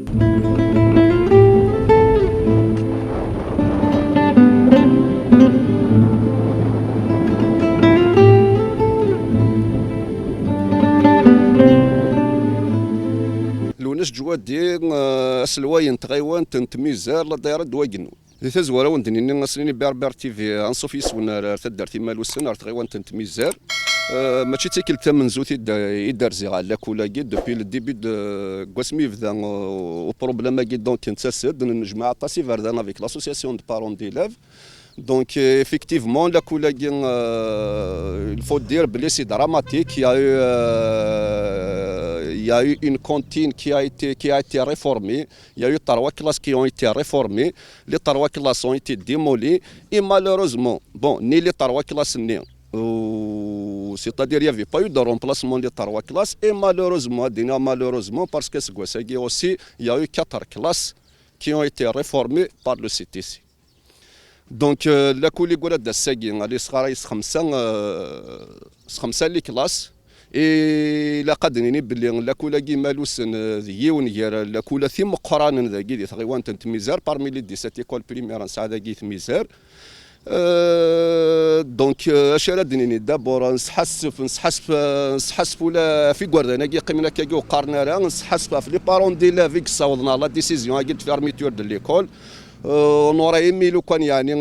لونش جوادي اسلواين تغيوان تنتميزار لا دايره دواجنو دي تزوره وندني نصني بير تي في انصوف يسونا تدرتي مالو السنه تغيوان تنتميزار ماشي تيكل ثمن زوتي يدار زيغا لا كولاكي دوبي لو ديبي دو كواسمي بدا او بروبليم كي دونك تنتسد نجمع طاسي فاردان افيك لاسوسياسيون دو بارون ديليف. Donc effectivement, la coulagin, il faut dire que c'est dramatique. Il y a eu une cantine qui a été réformée. Il y a eu 3 classes qui ont été réformées. Les 3 classes ont été démolies. Et malheureusement, bon, ni les 3 classes ni. C'est-à-dire qu'il n'y avait pas eu de remplacement des 3 classes. Et malheureusement, parce que c'est aussi, il y a eu 4 classes qui ont été réformées par le CTC. Donc la coulée de Sagin, elle sera خمسة لي كلاس اي لا قدني بلي لا كولا كيما لوسن يون غير لا كولا ثيم قران ذا كي تغيوان تميزار بارمي لي 17 ايكول بريمير نسعد كي تميزار دونك اش ردني دابور نسحسف ولا في غوردنا كي قيمنا كي وقارنا راه نسحسف في لي بارون دي لا فيك صاوضنا لا ديسيزيون كي فيرميتور دو ليكول. On aurait aimé le كان يعني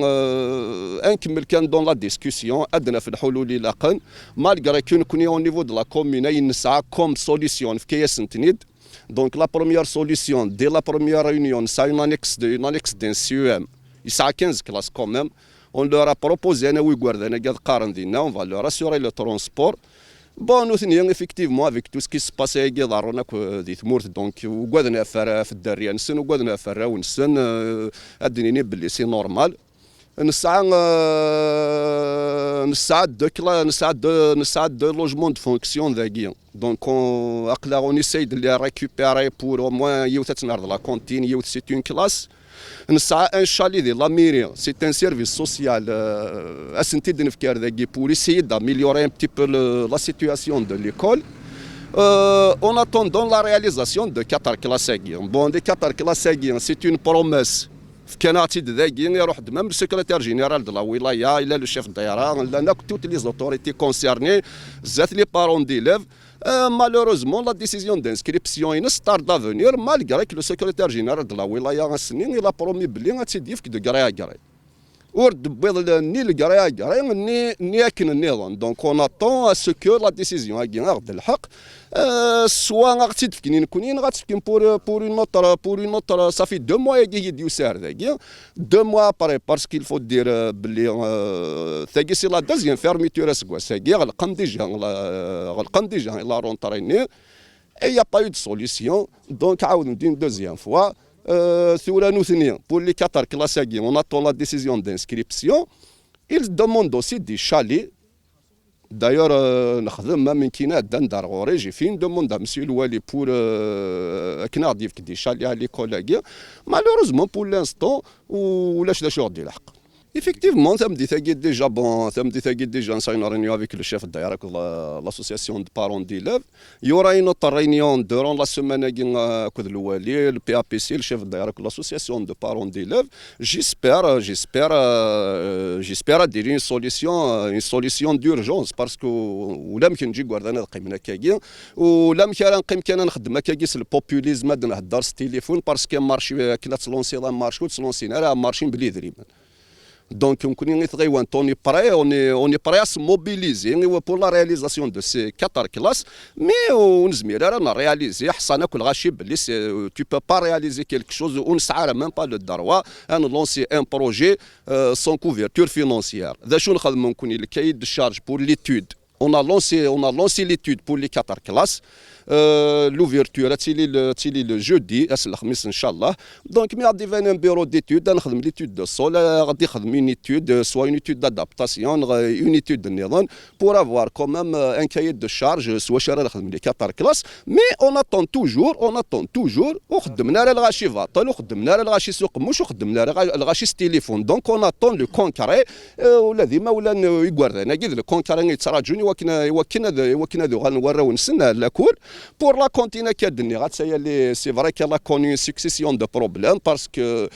نكمل كان دون لا ديسكوسيون ادنا في الحلول لاقن مالغري كون كوني او نيفو دو لا كومون ينسعى كوم سوليسيون في كياس نتنيد. دونك لا بروميير سوليسيون دي لا بروميير ريونيون سا اون انكس دان سي ام يسعى 15 كلاس كوميم اون لورا بروبوزي انا ويغوردنا قاد قارن دينا اون فا لو راسيوري لو ترونسبور. بون نوثنيا افيكتيفمون افيك تو سكي سباسي كي ضرونا دي ثمورت دونك وقادنا فرا في الدريه نسن وقادنا فرا ونسن ادنيني بلي سي نورمال نسعد دو لوجمون دو فونكسيون ذاكيا دونك اقلا اون اساي لي ريكوبيري بور او موان يو تتنرد لا كونتين يو سي اون كلاس نسعى ان شالي دي لا ميري سي ان سيرفيس سوسيال اسنتي دي نفكار ذاكي بور اسيي d'améliorer un petit peu la situation de l'école en attendant la réalisation de 4 classes. Bon, des 4 classes, c'est une promesse. كانت ذاكي يروح même le secrétaire général de la wilaya, il est le chef d'ailleurs, il a toutes les autorités concernées, les parents d'élèves. Malheureusement, la décision d'inscription est tard à venir, malgré que le secrétaire général de la wilaya il a promis de gré à gré. Ni le gré à gré, ni à Kinnélan. Donc on attend à ce que la décision de l'Haq soit pour une autre, ça fait 2 mois qu'il y a du serre. 2 mois après, parce qu'il faut dire c'est la deuxième fermeture, c'est la rentrée. Et il n'y a pas eu de solution, donc une deuxième fois. Pour les 4 classes, on attend la décision d'inscription. Ils demandent aussi des chalets. D'ailleurs, j'ai fait une demande à M. Louali pour des chalets à l'école. Malheureusement, pour l'instant, on lâche la chose de l'arc. Effectivement, ça me dit déjà, c'est une réunion avec le chef de l'association de parents d'élèves. Il y aura une autre réunion durant la semaine avec le PAPC, le chef de l'association de parents d'élèves. J'espère dire une solution d'urgence parce que ولم كنجي غوردنا قيمنا كاكيا ولم كان نخدم كاكيس البوبوليزم نهضر التليفون باسكو مارشي كنا تلونسي لا مارشي تلونسينا راه مارشي بلي دريمان. Donc, on est prêt à se mobiliser pour la réalisation de ces 4 classes, mais on a réalisé, tu ne peux pas réaliser quelque chose, on ne sait même pas le droit à lancer un projet sans couverture financière. Le cahier de charge pour l'étude, on a lancé l'étude pour les 4 classes. L'ouverture est le jeudi, Inch'Allah. Donc, il y a un bureau d'études, l'étude de sol, une étude, soit une étude d'adaptation, une étude de Néron, pour avoir quand même un cahier de charge, soit les 4 classes. Mais on attend toujours, téléphone. Donc, on attend le concret, le concret, Pour la cantine c'est vrai qu'elle a connu une succession de problèmes parce que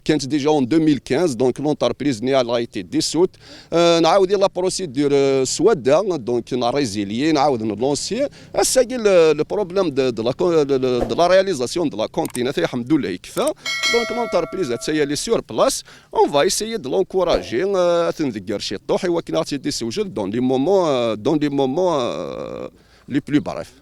كانت déjà en 2015 donc l'entreprise a été dissoute. نعاود la procédure سوادة donc on a résilié نعاود نلونسي. Le problème de la réalisation de la cantine الحمد لله يكفى. Donc l'entreprise est sur place. On va essayer de l'encourager تنذكر شي طوح ولكن غادي تسوجل dans les moments les plus brefs.